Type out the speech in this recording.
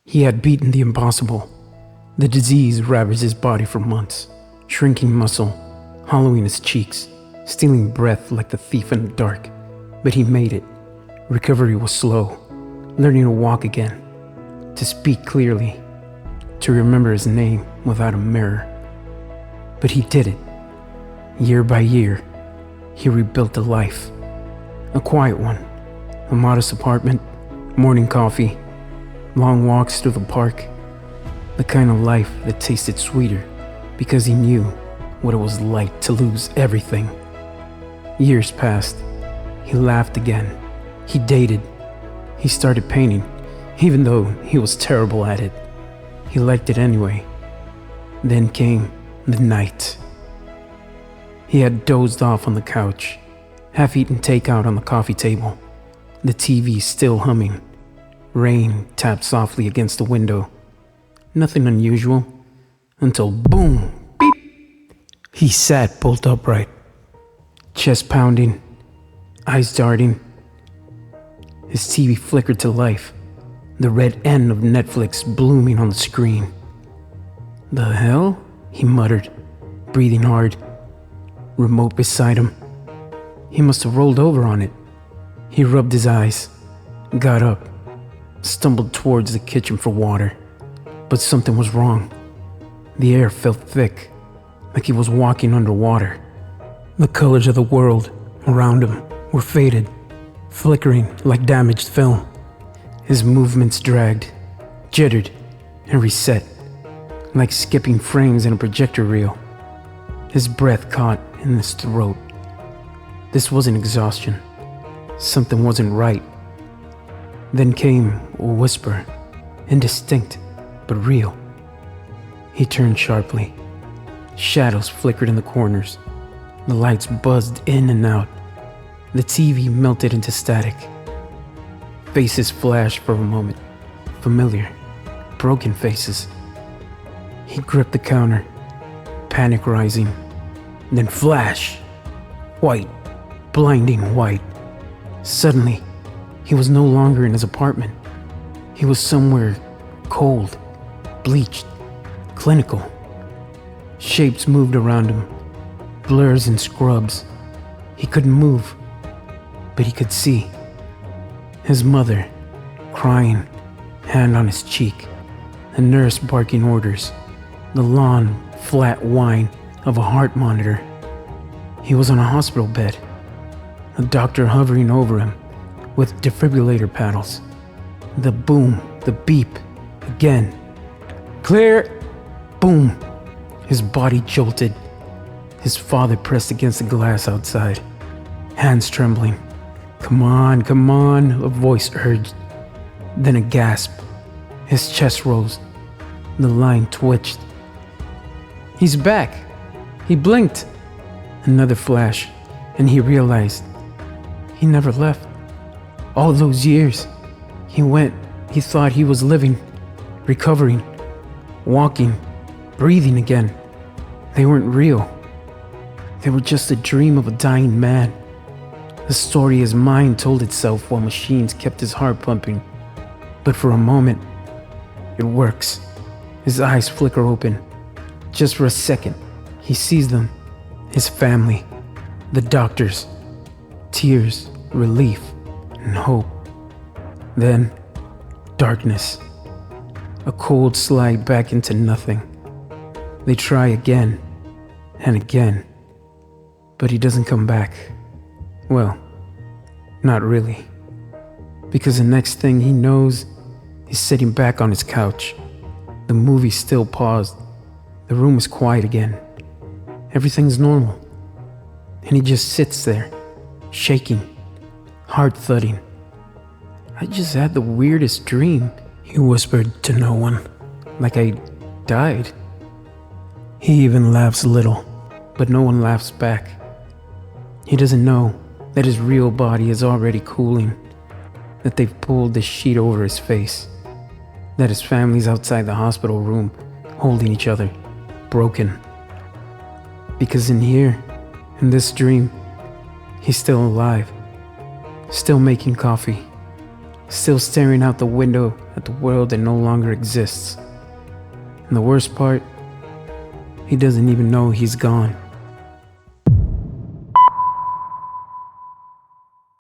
He had beaten the impossible. The disease ravaged his body for months, shrinking muscle, hollowing his cheeks, stealing breath like the thief in the dark. But he made it. Recovery was slow, learning to walk again, to speak clearly, to remember his name without a mirror. But he did it. Year by year, he rebuilt a life. A quiet one, a modest apartment, morning coffee, long walks through the park, the kind of life that tasted sweeter because he knew what it was like to lose everything. Years passed. He laughed again. He dated. He started painting, even though he was terrible at it. He liked it anyway. Then came the night. He had dozed off on the couch, half-eaten takeout on the coffee table, the TV still humming. Rain tapped softly against the window. Nothing unusual, until boom, beep. He sat bolt upright, chest pounding, eyes darting. His TV flickered to life, the red end of Netflix blooming on the screen. "The hell?" he muttered, breathing hard. Remote beside him. He must have rolled over on it. He rubbed his eyes, got up, stumbled towards the kitchen for water. But something was wrong. The air felt thick, like he was walking underwater. The colors of the world around him were faded, flickering like damaged film. His movements dragged, jittered, and reset, like skipping frames in a projector reel. His breath caught in his throat. This wasn't exhaustion. Something wasn't right. Then came a whisper, indistinct but real. He turned sharply. Shadows flickered in the corners. The lights buzzed in and out. The TV melted into static. Faces flashed for a moment. Familiar, broken faces. He gripped the counter, panic rising. Then flash! White, blinding white. Suddenly, he was no longer in his apartment. He was somewhere cold, bleached, clinical. Shapes moved around him, blurs and scrubs. He couldn't move, but he could see. His mother, crying, hand on his cheek. The nurse barking orders. The long, flat whine of a heart monitor. He was on a hospital bed. A doctor hovering over him with defibrillator paddles. The boom, the beep, again. Clear! Boom! His body jolted. His father pressed against the glass outside, hands trembling. Come on, a voice urged. Then a gasp. His chest rose. The line twitched. He's back! He blinked. Another flash, and he realized he never left. All those years, he thought he was living, recovering, walking, breathing again. They weren't real. They were just a dream of a dying man. The story his mind told itself while machines kept his heart pumping. But for a moment, it works. His eyes flicker open. Just for a second, he sees them. His family, the doctors, tears, relief, and hope. Then, darkness. A cold slide back into nothing. They try again and again, but he doesn't come back. Well, not really. Because the next thing he knows, he's sitting back on his couch. The movie's still paused. The room is quiet again. Everything's normal. And he just sits there, shaking, heart thudding. I just had the weirdest dream, he whispered to no one, like I died. He even laughs a little, but no one laughs back. He doesn't know that his real body is already cooling, that they've pulled the sheet over his face, that his family's outside the hospital room, holding each other, broken. Because in here, in this dream, he's still alive, still making coffee, still staring out the window at the world that no longer exists. And the worst part, he doesn't even know he's gone.